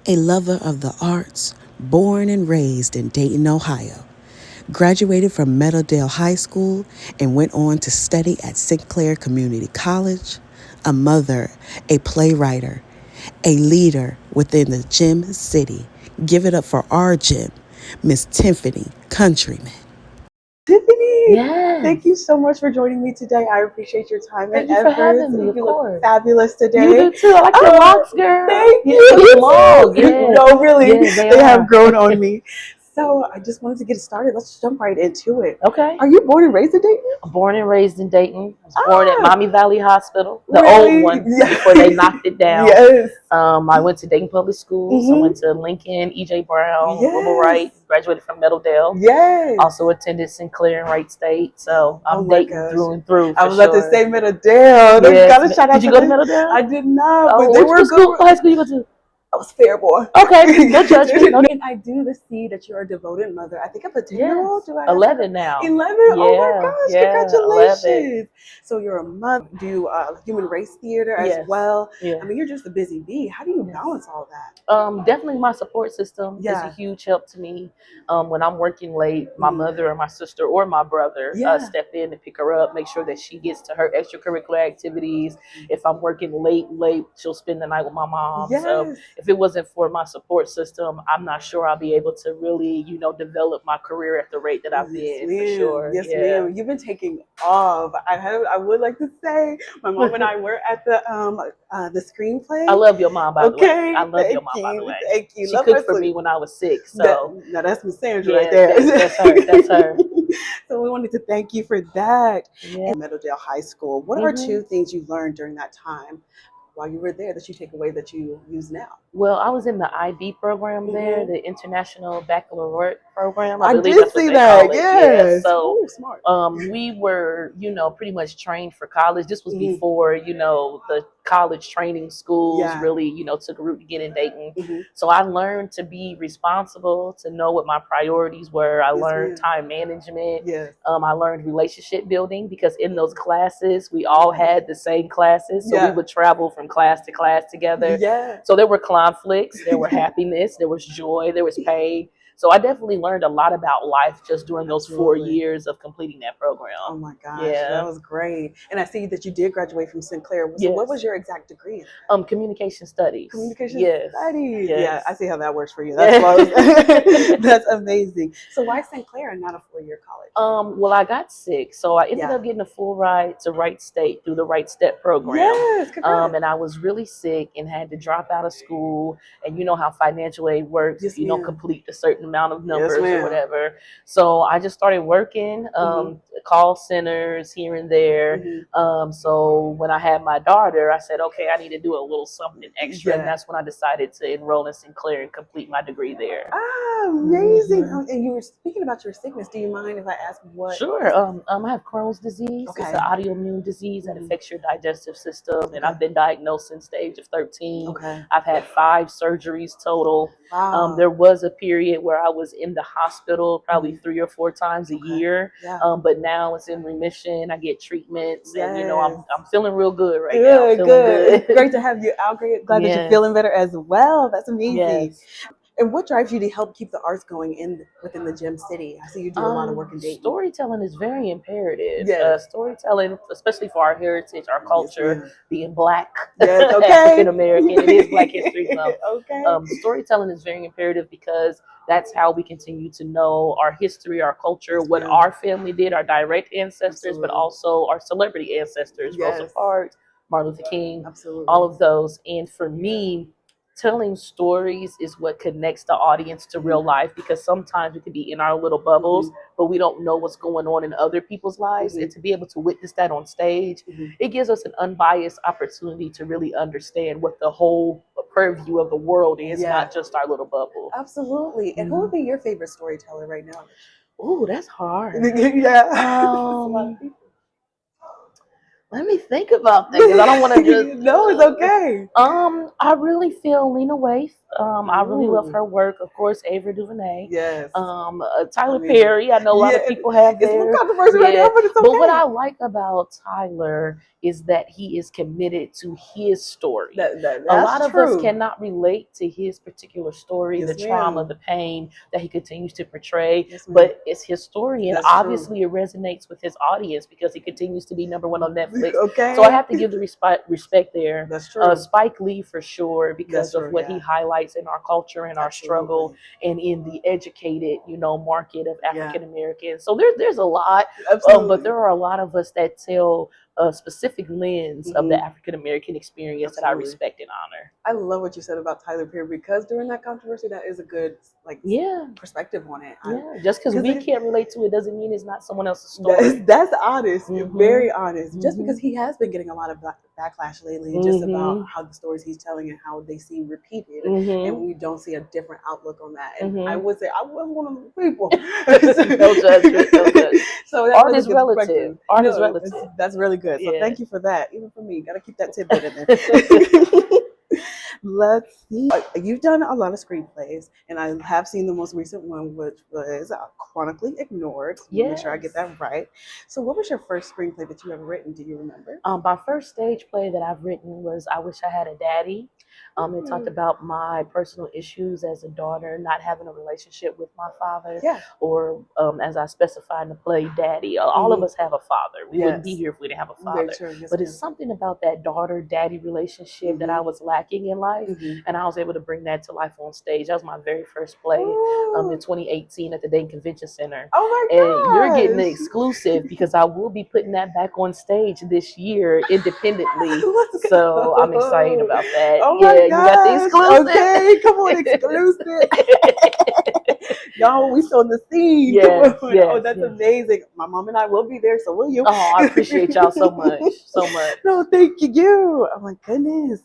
a lover of the arts, born and raised in Dayton, Ohio. Graduated from Meadowdale High School and went on to study at Sinclair Community College. A mother, a playwright, a leader within the Gem City. Give it up for our gem, Miss Tiffany, Countryman. Tiffany, thank you Yes. so much for joining me today. I appreciate your time and Thank you for efforts. having me, of You look course. fabulous today. You do too. I like your Oh, locks, girl. thank Yeah, you. they You long. too. Yes. No, really, Yes, they they have are. grown on me. So I just wanted to get started. Let's jump right into it. Okay. Are you born and raised in Dayton? I'm born and raised in Dayton. I was born at Ah, Maumee Valley Hospital, the old really? one, Yeah. before they knocked it down. Yes. I went to Dayton Public Schools. I Mm-hmm. went to Lincoln, E.J. Brown, Wilbur Yes. Wright, graduated from Meadowdale. Yes. Also attended Sinclair and Wright State. So Oh I'm my Dayton gosh. through and through I for was about to sure. say Meadowdale. Yes. Gotta shout out Did you to go to them. Meadowdale? I did not, but Oh, they which were school? good. What high school you go to? I was Fairborn. Okay, no judgment. No. And I do see that you're a devoted mother. I think I have a 10-year-old. Yes, Do I have that? 11 now. 11? Oh my Yeah, gosh, yeah, 11. congratulations. So you're a mother, do human race theater as Yes, well. yeah, I mean, you're just a busy bee. How do you yes. balance all that? Definitely my support system is a Yeah. huge help to me. When I'm working late, my Mm. mother or my sister or my brother Yeah. step in and pick her up, make sure that she gets to her extracurricular activities. If I'm working late, she'll spend the night with my mom. So Yes. if it wasn't for my support system, I'm not sure I'll be able to really, develop my career at the rate that I've Yes, been for ma'am. sure. Yes, Yeah. ma'am. You've been taking off. I would like to say my mom and I were at the screenplay. I love your mom, by the way. Okay, I love your thank mom, by the you, way. thank you. She Love her cooked for me sleep. when I was sick, That so now that's Miss Sandra right yeah, there. that's her. That's her. So we wanted to thank you for that. Yeah. And Meadowdale High School. What are hmm two things you learned during that time while you were there that you take away that you use now? Well, I was in the IB program there, Hmm. the International Baccalaureate program. I I believe did that's what see they call that. it. Yeah. Yes. So Ooh, smart. we were, pretty much trained for college. This was Hmm. before, the college training schools Yeah. really, took a root to get in Dayton. Hmm. So I learned to be responsible, to know what my priorities were. I Yes, learned ma'am. time management. Yes. I learned relationship building because in those classes, we all had the same classes. So we Yeah. would travel from class to class together. Yeah. So there were conflicts, there were happiness, there was joy, there was pain. So I definitely learned a lot about life just during those 4 years of completing that program. Oh my gosh, that Yeah. was great. And I see that you did graduate from Sinclair. So what Yes. was your exact degree? Communication studies. Communication Yes. studies. Yes. Yeah, I see how that works for you. That's close. That's amazing. So why Sinclair and not a 4-year college? Well, I got sick, so I ended Yeah. up getting a full ride to Wright State through the Wright Step program. Yes, congrats. And I was really sick and had to drop out of school. And you know how financial aid works Yes, if you don't ma'am. complete a certain amount of Yes, numbers or ma'am. whatever. So I just started working call centers here and there. So when I had my daughter, I said, okay, I need to do a little something extra. Yeah. And that's when I decided to enroll in Sinclair and complete my degree there. Ah, amazing. And you were speaking about your sickness. Do you mind if I ask what? Sure. I have Crohn's disease. Okay. It's an autoimmune disease that affects your digestive system. And I've been diagnosed since the age of 13. Okay. I've had 5 surgeries total. Wow. There was a period where I was in the hospital probably 3 or 4 times a year. Yeah. But now it's in remission. I get treatments. Yes. And, I'm feeling real good right now. Good. It's great to have you out. Glad that you're Yes. feeling better as well. That's amazing. Yes. And what drives you to help keep the arts going within the Gem City? I see you do a lot of work in Dayton. Storytelling is very imperative. Yes. Storytelling, especially for our heritage, our culture, Yes, being Black, yes, okay. African American, it is Black History Month. Okay. Storytelling is very imperative because that's how we continue to know our history, our culture, Yes, what ma'am. our family did, our direct ancestors, Absolutely. but also our celebrity ancestors, Yes. Rosa Parks, Martin Luther King, Absolutely. all of those. And for me, telling stories is what connects the audience to real life, because sometimes we can be in our little bubbles, but we don't know what's going on in other people's lives. And to be able to witness that on stage, it gives us an unbiased opportunity to really understand what the whole purview of the world is, not just our little bubble. Absolutely. And who would be your favorite storyteller right now? Ooh, that's hard. Yeah. Let me think about that, because I don't want to just. No, it's okay. I really feel Lena Waithe. I really love Ooh. her work. Of course, Ava DuVernay. Yes. Tyler Amazing. Perry. I know a lot of Yeah, people have it's some there. controversy right Yeah, now, but it's but what okay. I like about Tyler is that he is committed to his story. A lot That's of us true. cannot relate to his particular story, Yes, the trauma, ma'am. the pain that he continues to portray. Yes, ma'am. But it's his story, and That's true. obviously it resonates with his audience because he continues to be #1 on Netflix. Okay. So I have to give the respect there. That's true. Spike Lee for sure, because That's of true, what yeah. he highlights in our culture and our struggle, and in the educated, market of African Americans. So there's a lot, but there are a lot of us that tell a specific lens of the African American experience that I respect and honor. I love what you said about Tyler Perry, because during that controversy, that is a good perspective on it. Just because we can't relate to it doesn't mean it's not someone else's story. That's honest, very honest. Just because he has been getting a lot of backlash lately, just about how the stories he's telling and how they seem repeated, and we don't see a different outlook on that. And I would say I was one of the people. No judgment, no judgment. So art is relative. Art is relative. That's really good. So thank you for that. Even for me, gotta keep that tidbit in there. Let's see. You've done a lot of screenplays, and I have seen the most recent one, which was Chronically Ignored. Make sure I get that right. So, what was your first screenplay that you ever written? Do you remember? My first stage play that I've written was I Wish I Had a Daddy. It talked about my personal issues as a daughter, not having a relationship with my father, or as I specified in the play, daddy. All of us have a father. We wouldn't be here if we didn't have a father. But it's something about that daughter-daddy relationship that I was lacking in life, and I was able to bring that to life on stage. That was my very first play in 2018 at the Dayton Convention Center. Oh my gosh. And you're getting the exclusive because I will be putting that back on stage this year independently. So I'm excited about that. Oh my you got the exclusive. Okay, come on, exclusive. Y'all, we still in the scene. Yes, oh, that's amazing. My mom and I will be there, so will you? Oh, I appreciate y'all so much. So much. No, thank you. Oh my goodness.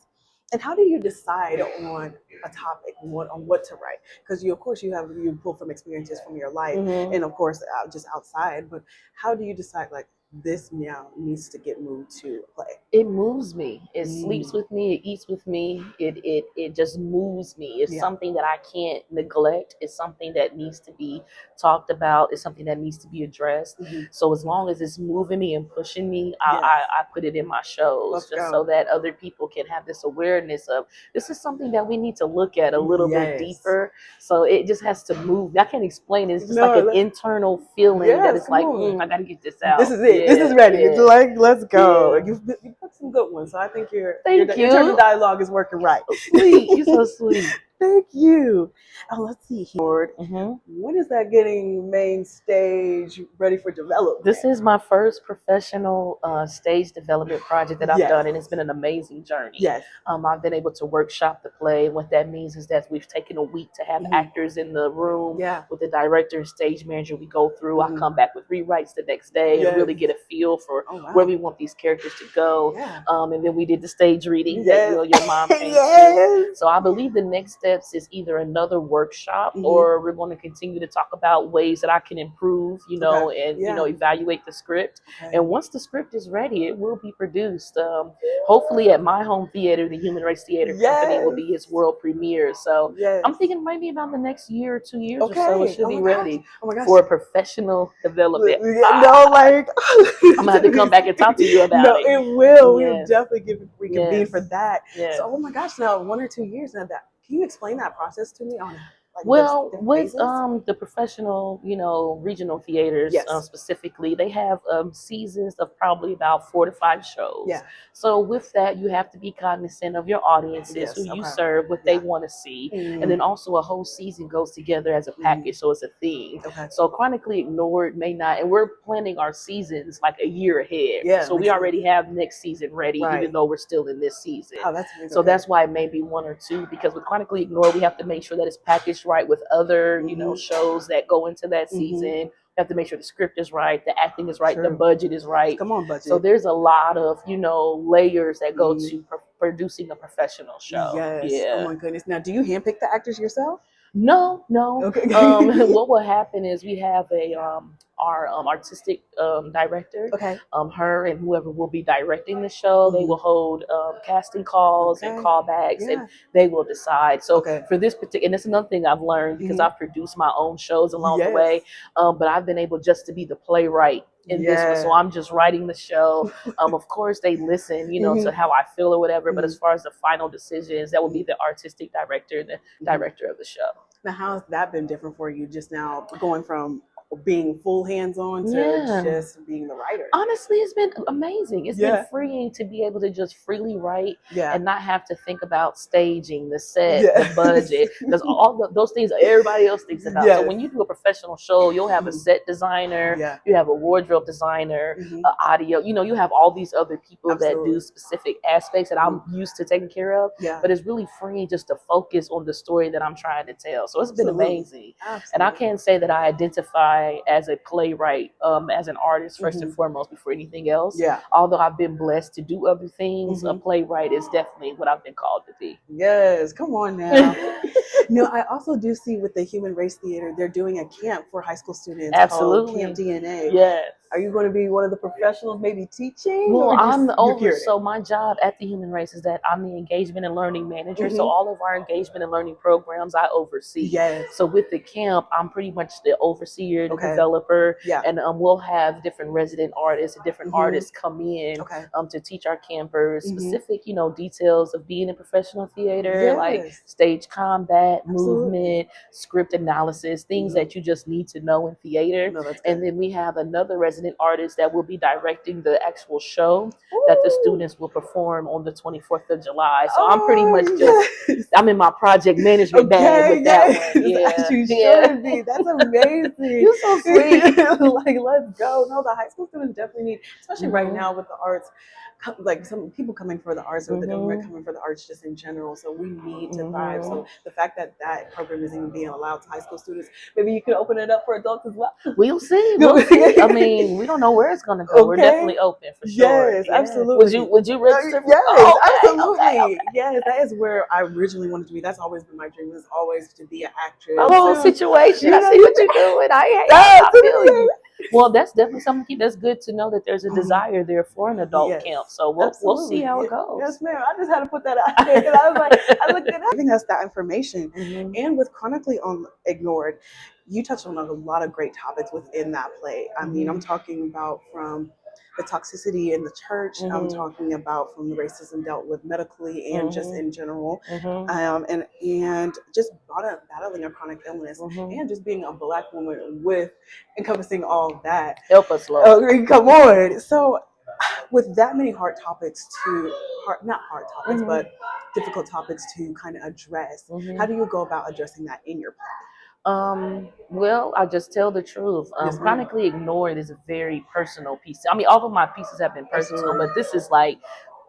And how do you decide on a topic, on what to write? Because you pull from experiences from your life, and of course just outside. But how do you decide, like, this now needs to get moved to a play? It moves me. It sleeps with me. It eats with me. It just moves me. It's something that I can't neglect. It's something that needs to be talked about. It's something that needs to be addressed. So as long as it's moving me and pushing me, I put it in my shows so that other people can have this awareness of this is something that we need to look at a little bit deeper. So it just has to move. I can't explain it. It's just like an internal feeling that it's like, I got to get this out. This is it. This is ready. It's like, let's go. You put some good ones. So I think your turn of dialogue is working right. Sweet. You're so sweet. Thank you. Oh, let's see here. When is that getting main stage ready for development? This is my first professional stage development project that I've done, and it's been an amazing journey. I've been able to workshop the play. What that means is that we've taken a week to have actors in the room with the director and stage manager. We go through. I come back with rewrites the next day and really get a feel for where we want these characters to go. And then we did the stage reading that your mom came to. So I believe the next steps is either another workshop or we're going to continue to talk about ways that I can improve, and evaluate the script. And once the script is ready, it will be produced. Hopefully at my home theater, the Human Race Theater Company, will be its world premiere. So I'm thinking maybe about the next year or 2 years or so, it should be ready for a professional development. I'm gonna have to come back and talk to you about it. No, it will. We'll definitely reconvene for that. So, oh my gosh, now 1 or 2 years now. Can you explain that process to me on? With the professional, regional theaters specifically, they have seasons of probably about 4 to 5 shows. So with that, you have to be cognizant of your audiences, who you serve, what they want to see, and then also a whole season goes together as a package, so it's a theme. So Chronically Ignored may not, and we're planning our seasons like a year ahead. So we already have next season ready, even though we're still in this season. So that's why it may be 1 or 2, because with Chronically Ignored, we have to make sure that it's packaged right with other shows that go into that season. You have to make sure the script is right, the acting is right, the budget is right. Come on, budget. So there's a lot of layers that go to producing a professional show. Oh my goodness. Now, do you handpick the actors yourself? No. Okay. What will happen is we have a our artistic director. Okay. Her and whoever will be directing the show, they will hold casting calls and Okay. callbacks, and Yeah. they will decide. So Okay. for this particular, and it's another thing I've learned because I've produced my own shows along the Yes. way, but I've been able just to be the playwright in this one. So Yeah. I'm just writing the show. Of course, they listen, to how I feel or whatever. But as far as the final decisions, that will be the artistic director, the director of the show. Now, how has that been different for you? Just now going from being full hands-on to Yeah. just being the writer. Honestly, it's been amazing. It's Yeah. been freeing to be able to just freely write Yeah. and not have to think about staging, the set, Yeah. the budget, because those things everybody else thinks about. Yes. So when you do a professional show, you'll have a set designer, Yeah. you have a wardrobe designer, audio. You have all these other people that do specific aspects that I'm used to taking care of. Yeah. But it's really freeing just to focus on the story that I'm trying to tell. So it's been amazing. And I can say that I identify as a playwright, as an artist first and foremost before anything else. Yeah. Although I've been blessed to do other things, a playwright is definitely what I've been called to be. Yes, come on now. I also do see with the Human Race Theater, they're doing a camp for high school students called Camp DNA. Yes. Are you going to be one of the professionals maybe teaching? Well, I'm over. So my job at the Human Race is that I'm the engagement and learning manager. So all of our engagement and learning programs I oversee. Yes. So with the camp, I'm pretty much the overseer, the developer. Yeah. And we'll have different resident artists and different artists come in to teach our campers specific, details of being in professional theater, like stage combat, movement, script analysis, things that you just need to know in theater. And then we have another resident artist that will be directing the actual show that the students will perform on the 24th of July. So I'm pretty much just, I'm in my project management bag with that one. Yeah. As you should be. That's amazing. You're so sweet. Like, let's go. No, the high school students definitely need, especially right now with the arts, like some people coming for the arts or the government coming for the arts just in general. So we need to thrive. So the fact that that program isn't even being allowed to high school students, maybe you could open it up for adults as well. We'll see. We'll see. I mean, we don't know where it's going to go. We're definitely open for sure. Yes, absolutely. Would you register? Yes, absolutely. Okay. Yes, that is where I originally wanted to be. That's always been my dream. Is always to be an actress. The whole situation. I see what you're doing. I feel you. Well, that's definitely something that's good to know that there's a desire there for an adult camp. So we'll see how it goes. Yes, ma'am. I just had to put that out there because I was like, I looked at it. I think that's that information. And with Chronically Ignored, you touched on a lot of great topics within that play. I mean, I'm talking about from the toxicity in the church. I'm talking about from the racism dealt with medically and just in general, and just battling a chronic illness and just being a Black woman with encompassing all of that. Help us, Lord. Oh, come on. So with that many not hard topics, but difficult topics to kind of address, how do you go about addressing that in your play? Well, I just tell the truth. Chronically Ignored is a very personal piece. I mean, all of my pieces have been personal, but this is like,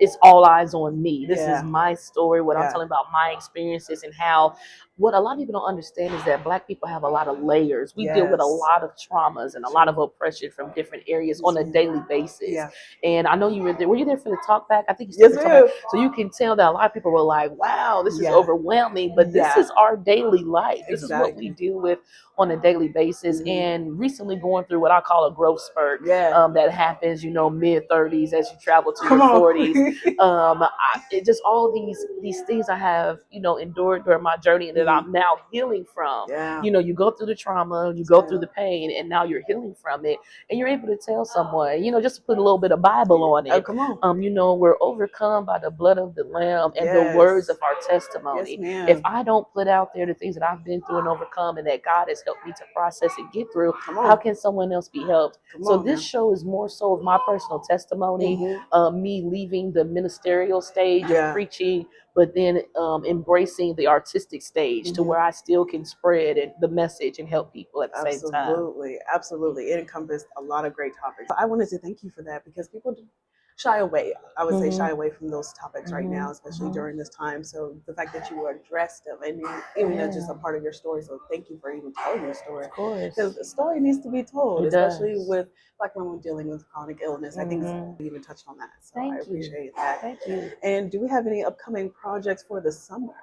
it's all eyes on me. This is my story, what I'm telling about my experiences and how, what a lot of people don't understand is that Black people have a lot of layers. We deal with a lot of traumas and a lot of oppression from different areas on a daily basis. And I know you were there. Were you there for the talk back? I think you said so you can tell that a lot of people were like, wow, this is overwhelming. But this is our daily life. This is what we deal with on a daily basis. And recently going through what I call a growth spurt that happens, mid-30s as you travel to your 40s. It just all these things I have, endured during my journey and that I'm now healing from. You go through the trauma, you go through the pain, and now you're healing from it. And you're able to tell someone, just to put a little bit of Bible on it. Oh, come on. We're overcome by the blood of the Lamb and the words of our testimony. If I don't put out there the things that I've been through and overcome and that God has helped me to process and get through, how can someone else be helped? So this show is more so of my personal testimony, me leaving the ministerial stage of preaching, but then embracing the artistic stage to where I still can spread the message and help people at the same time. Absolutely. It encompassed a lot of great topics. I wanted to thank you for that because people shy away. I would say shy away from those topics right now, especially during this time. So the fact that you addressed them, and even that's just a part of your story. So thank you for even telling your story. Of course, because the story needs to be told, especially with Black women dealing with chronic illness. I think you even touched on that. So I appreciate that. Thank you. And do we have any upcoming projects for the summer?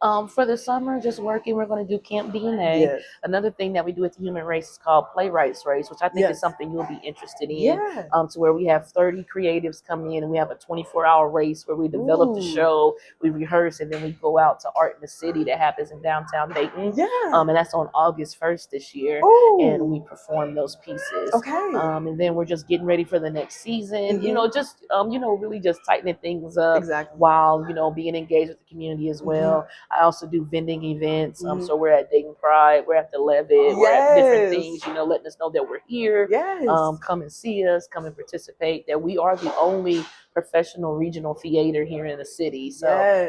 For the summer, just working. We're going to do Camp DNA. Yes. Another thing that we do at the Human Race is called Playwrights Race, which I think is something you'll be interested in. Yeah. To where we have 30 creatives come in and we have a 24-hour race where we develop the show, we rehearse, and then we go out to Art in the City that happens in downtown Dayton. Yeah. And that's on August 1st this year. Ooh. And we perform those pieces. Okay. And then we're just getting ready for the next season. You know, just really just tightening things up. Exactly. While being engaged with the community as well. I also do vending events. So we're at Dayton Pride, we're at the Levitt, we're at different things, letting us know that we're here. Yes. Come and see us, come and participate, that we are the only professional regional theater here in the city. So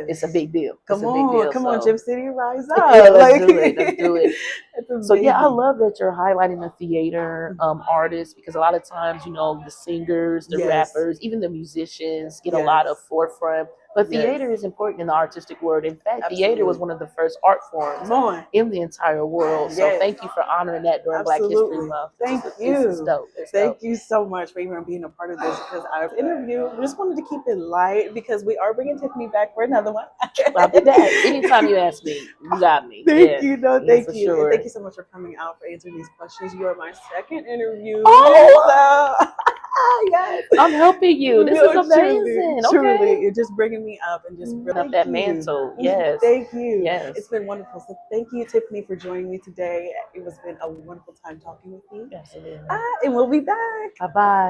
it's a big deal. Come on, Gym City, rise up. Let's do it. So yeah, I love that you're highlighting the theater artists, because a lot of times, the singers, the rappers, even the musicians get a lot of forefront. But theater is important in the artistic world. In fact, theater was one of the first art forms in the entire world. So thank you for honoring that during Black History Month. Thank you. This is dope. Thank you so much for even being a part of this, because our interview, we just wanted to keep it light because we are bringing Tiffany back for another one. I'll be back. Anytime you ask me, you got me. Thank you. No, thank you. Sure. And thank you so much for coming out, for answering these questions. You are my second interview. Oh! So, yes. I'm helping you. This is amazing. Truly, you're just bringing me up and just up that mantle. Yes. Thank you. Yes. It's been wonderful. So thank you, Tiffany, for joining me today. It has been a wonderful time talking with you. Absolutely. And we'll be back. Bye-bye.